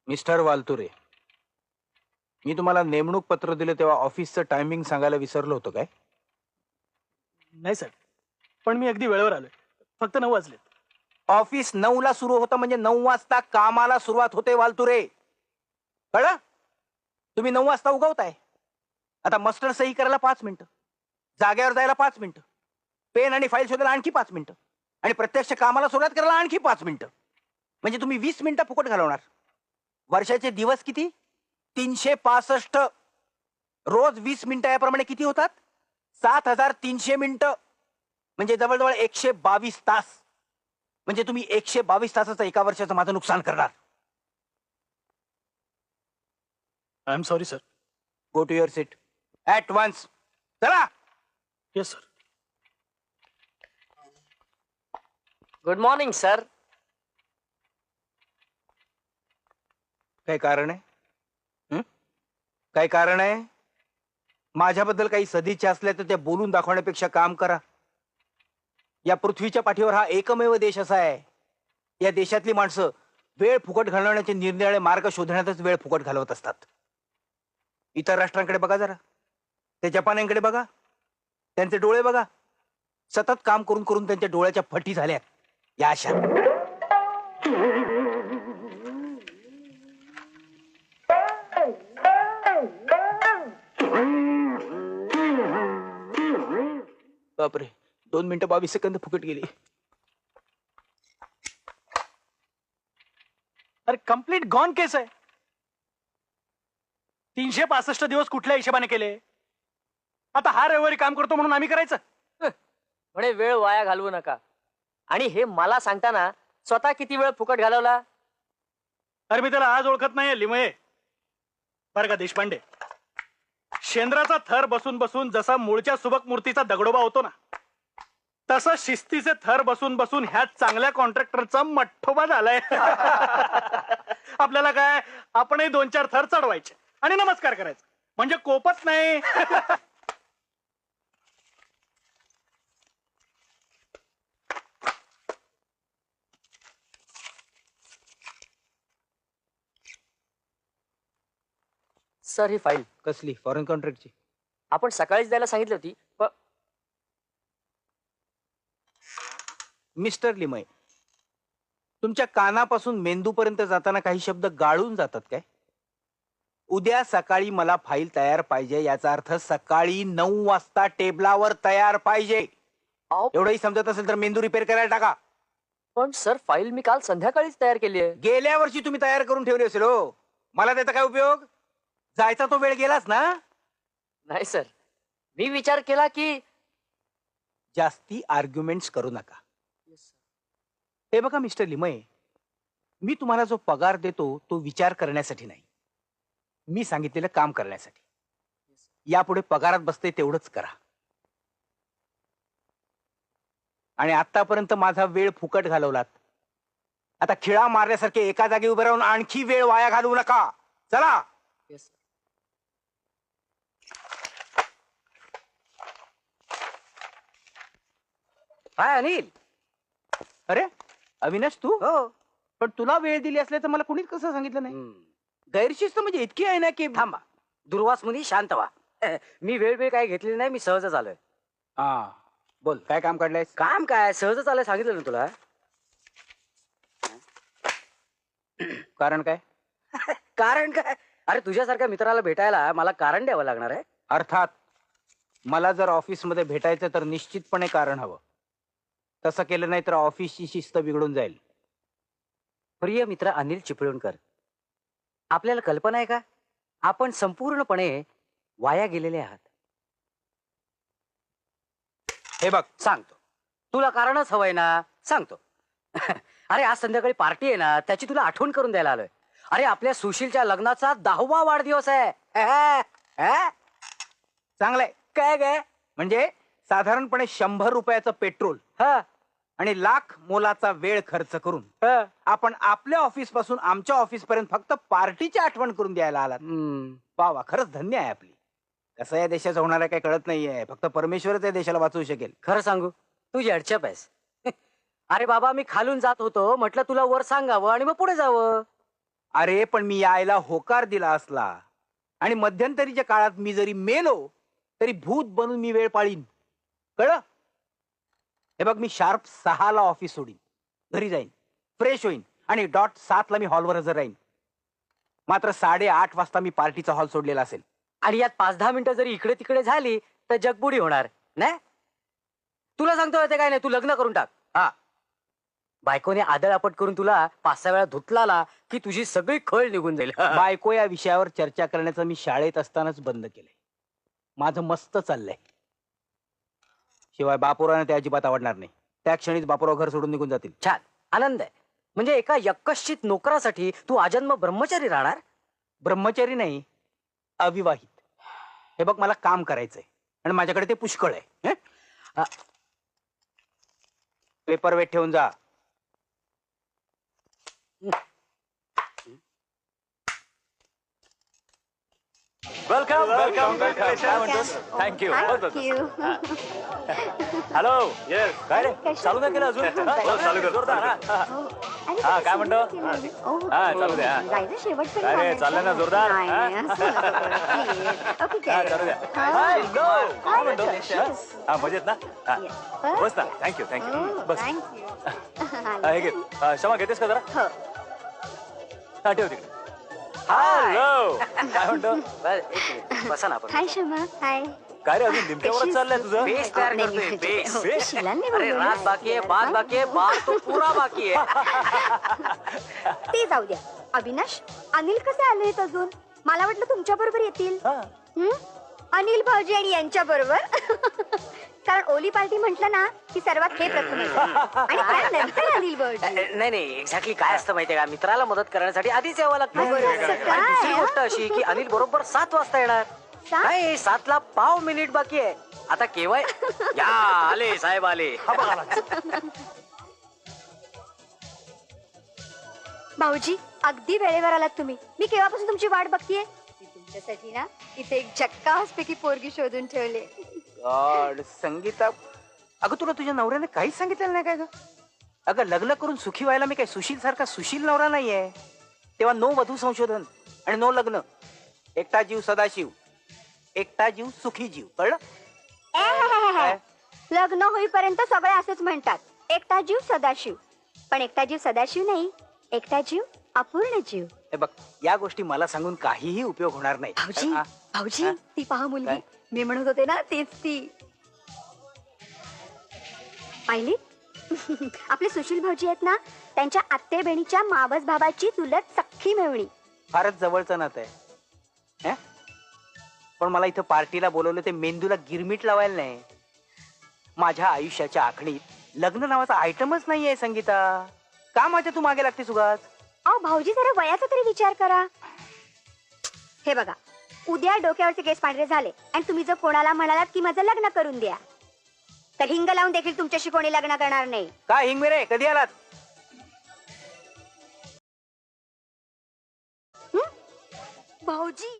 Mister वालतुरे, मी तुम्हाला नेमणूक पत्र दिलं तेव्हा ऑफिसचं टायमिंग सांगायला विसरलो होतो काय? नाही सर, पण मी अगदी वेळेवर आलोय. फक्त 9 वाजलेत. ऑफिस 9 ला सुरू होतं म्हणजे 9 वाजता कामाला सुरुवात होते वालतुरे. कळलं? तुम्ही 9 वाजता उगवताय. आता मस्टर सही करायला 5 मिनिटं, जागेवर जायला 5 मिनिटं, पेन आणि फाईल शोधायला आणखी 5 मिनिटं, आणि प्रत्यक्ष कामाला सुरुवात करायला आणखी 5 मिनिटं. म्हणजे तुम्ही 20 मिनिटं फुकट घालवणार. वर्षाचे दिवस किती? 365. रोज 20 मिनिटं याप्रमाणे किती होतात? 7300 मिनिटं. म्हणजे जवळजवळ 122 तास. म्हणजे तुम्ही 122 तासाचं एका वर्षाचं माझं नुकसान करणार. I am sorry sir. Go to your seat at once. चला. Yes sir. Good morning sir. काय कारण आहे? काय कारण आहे? माझ्याबद्दल काही सदिच्छा असल्या तर त्या बोलून दाखवण्यापेक्षा काम करा. या पृथ्वीच्या पाठीवर हा एकमेव देश असा आहे, या देशातली माणसं वेळ फुकट घालवण्याचे निरनिराळे मार्ग शोधण्यातच वेळ फुकट घालवत असतात. इतर राष्ट्रांकडे बघा जरा, ते जपान्यांकडे बघा, त्यांचे डोळे बघा. सतत काम करून करून त्यांच्या डोळ्याच्या फटी झाल्या. या अशा बापरे, 2 मिनिटं 22 सेकंद फुकट गेली. अरे कम्प्लीट गॉन केस आहे. 365 दिवस कुठल्या हिशोबाने केले? आता हा रविवारी काम करतो म्हणून आम्ही करायचं? म्हणे वेळ वाया घालवू नका. आणि हे मला सांगताना स्वतः किती वेळ फुकट घालवला? अरे मी त्याला आज ओळखत नाहीये लिमये. बरं का देशपांडे, शेंद्राचा थर बसून बसून जसा मूळच्या सुबक मूर्तीचा दगडोबा होतो ना, तसं शिस्तीचे थर बसून बसून ह्या चांगल्या कॉन्ट्रॅक्टरचा मठ्ठोबा झालाय. आपल्याला काय, आपणही 2-4 थर चढवायचे आणि नमस्कार करायचा, म्हणजे कोपच नाही. सर ही फाईल कसली? फॉरेन कॉन्ट्रॅक्टची? आपण सकाळीच द्यायला सांगितली होती. मिस्टर लिमय, तुमच्या कानापासून मेंदूपर्यंत जाताना काही शब्द गाळून जातात काय? उद्या सकाळी मला फाईल तयार पाहिजे, याचा अर्थ सकाळी 9 वाजता टेबलावर तयार पाहिजे. अहो, एवढंही समजत असेल तर मेंदू रिपेअर करायला टाका. पण सर फाईल मी काल संध्याकाळीच तयार केली आहे. गेल्या वर्षी तुम्ही तयार करून ठेवली असेल हो. मला त्याचा काय उपयोग? जायचा तो वेळ गेलाच ना. नाही सर, मी विचार केला की जास्ती आर्ग्युमेंट्स करू नका. हे बघा मिस्टर लिमय, मी तुम्हाला जो पगार देतो तो विचार करण्यासाठी नाही, मी सांगितलेलं काम करण्यासाठी. यापुढे पगारात बसते तेवढंच करा. आणि आतापर्यंत माझा वेळ फुकट घालवलात, आता खिळा मारल्यासारखे एका जागी उभे राहून आणखी वेळ वाया घालवू नका. चला. हाय अनिल. अरे अविनाश, तू? हो. पण तुला वेळ दिली असल्याचं मला कुणीच कसं सांगितलं नाही? गैरशिस्त म्हणजे इतकी आहे ना की थांबा, दुर्वास मुनी शांत व्हा. मी वेळ काय घेतलेली नाही, मी सहजच आलोय. हा बोल, काय काम काढलंयस? काम काय, सहजच आलोय, सांगितलं ना तुला. कारण काय? कारण काय? अरे तुझ्यासारख्या मित्राला भेटायला मला कारण द्यावं लागणार आहे. अर्थात मला जर ऑफिसमध्ये भेटायचं तर निश्चितपणे कारण हवं. तसं केलं नाही तर ऑफिसची शिस्त बिघडून जाईल. प्रिय मित्र अनिल चिपळूणकर, आपल्याला कल्पना आहे का, आपण संपूर्णपणे वाया गेलेले आहात. हे बघ, सांगतो, तुला कारणच हवंय ना, सांगतो. अरे आज संध्याकाळी पार्टी आहे ना, त्याची तुला आठवण करून द्यायला आलोय. अरे आपल्या सुशीलच्या लग्नाचा 10वा वाढदिवस आहे. चांगलंय. काय काय म्हणजे साधारणपणे 100 रुपयाचं पेट्रोल हा आणि लाख मोलाचा वेळ खर्च करून हा. आपण आपल्या ऑफिस पासून आमच्या ऑफिस पर्यंत फक्त पार्टीची आठवण करून द्यायला आलात. वा वा, खरंच धन्य आहे आपली. कसं या देशाचं होणार आहे काय कळत नाहीये, फक्त परमेश्वरच या देशाला वाचवू शकेल. खरं सांगू, तुझी अडचप आहेस. अरे बाबा, मी खालून जात होतो, म्हटलं तुला वर सांगावं आणि मग पुढे जावं. अरे पण मी यायला होकार दिला असला आणि मध्यंतरीच्या काळात मी जरी मेलो तरी भूत बनून मी वेळ पाळीन. कळलं? हे बघ, मी शार्प 6ला ऑफिस सोडीन, घरी जाईन, फ्रेश होईन आणि डॉट 7ला मी हॉलवर हजर राहीन. मात्र 8:30 वाजता मी पार्टीचा हॉल सोडलेला असेल. आणि यात 5-10 मिनिटं जरी इकडे तिकडे झाली तर जगबुडी होणार नाही. तुला सांगतो ते काय नाही, तू लग्न करून टाक. हा, बायकोने आदळआपट करून तुला 5-6 वेळा धुतलाला की तुझी सगळी खळ निघून जाईल. बायको या विषयावर चर्चा करण्याचं मी शाळेत असतानाच बंद केलंय. माझं मस्त चाललंय. शिवाय बापुराने ते अजिबात आवडणार नाही. त्या क्षणीच बापुराव घर सोडून निघून जातील. छान, आनंद आहे. म्हणजे एका यक्कश्चित नोकरासाठी तू आजन्म ब्रह्मचारी राहणार? ब्रह्मचारी नाही, अविवाहित. हे बघ, मला काम करायचंय आणि माझ्याकडे ते पुष्कळ आहे. पेपर वेट ठेवून जा. Welcome welcome thank you. Hello, yes. काय रे, चालू नाही केलं अजून? चालू कर, जोरदार. हा, काय म्हणतो? हा, चालू दे. काय रे, चाललंय ना जोरदार? चालू द्या. काय म्हणतो? हा, मजेत ना? बस ना. Thank you thank you. बस. हे घे. क्षमा घेतेस का जरा? हा, ठेव तिकडे. हॅलो, काय म्हणतो? बसा ना आपण. हाय शमा, हाय. काय रे, अजून निमत्यावरच चाललंय तुझं? बेस तयार करतोय, बेस. शिलांनी अरे बोलवलं. रात बाकी आहे, बात बाकी आहे, बात तो पुरा बाकी आहे. ते जाऊ द्या. अविनाश, अनिल कसे आलेत अजून? मला वाटलं तुमच्या बरोबर येतील. अनिल भाऊजी आणि यांच्या बरोबर. कारण ओली पार्टी म्हटलं ना की सर्वात हे प्रथम येतं. आणि त्यानंतर अनिल भाऊजी. नाही नाही, एक्झॅक्टली काय असतं माहितीये का, मित्राला मदत करण्यासाठी आधीच यावं लागतं. असं आणि काय? दुसरी गोष्ट अशी की अनिल बरोबर 7 वाजता येणार. 7? नाही, 7ला पाव मिनिट बाकी आहे. आता केव्हा या आले साहेब आले. भाऊजी, अगदी वेळेवर आलात तुम्ही. मी केव्हापासून तुमची वाट बघतीये. मी तुमच्यासाठी ना इथे एक झक्कास पैकी पोरगी शोधून ठेवले. गॉड, संगीता, अगं तुला तुझ्या नवऱ्याने काहीच सांगितलेलं नाही काय ग? अगं लग्न करून सुखी व्हायला मी काय सुशील सारखा सुशील नवरा नाहीये. तेव्हा नो वधू संशोधन आणि नो लग्न. एकटा जीव सदाशिव, एकटा जीव सुखी जीव. कळलं? लग्न होईपर्यंत सगळे असेच म्हणतात, एकटा जीव सदाशिव. पण एकटा जीव सदाशिव नाही, एकटा जीव अपूर्ण जीव. हे बघ, या गोष्टी मला सांगून काहीही उपयोग होणार नाही. भाऊजी, हा? भाऊजी, हा? ती पहा मुलगी. काय? मी म्हणत होते ना, तेच ती. पाहिली? आपले सुशील भाऊजी आहेत ना, त्यांच्या आत्ते बहिणीच्या मावस भावाची चुलत सख्खी मेवणी. फारच जवळचं नातं आहे. पण मला इथं पार्टीला बोलवलं ते मेंदूला गिरमीट लावायला नाही. माझ्या आयुष्याच्या आखणीत लग्न नावाचा आयटमच नाहीये. संगीता, का माझ्या तू मागे लागतेस उगाच? अहो भाऊजी, जरा वयाचा तरी विचार करा. हे बघा, उद्या डोक्यावरचे केस पांढरे झाले आणि तुम्ही जर कोणाला म्हणालात की माझं लग्न करून द्या, तर हिंग लावून देखील तुमच्याशी कोणी लग्न करणार नाही. काय हिंगमिरे, कधी आलात? भाऊजी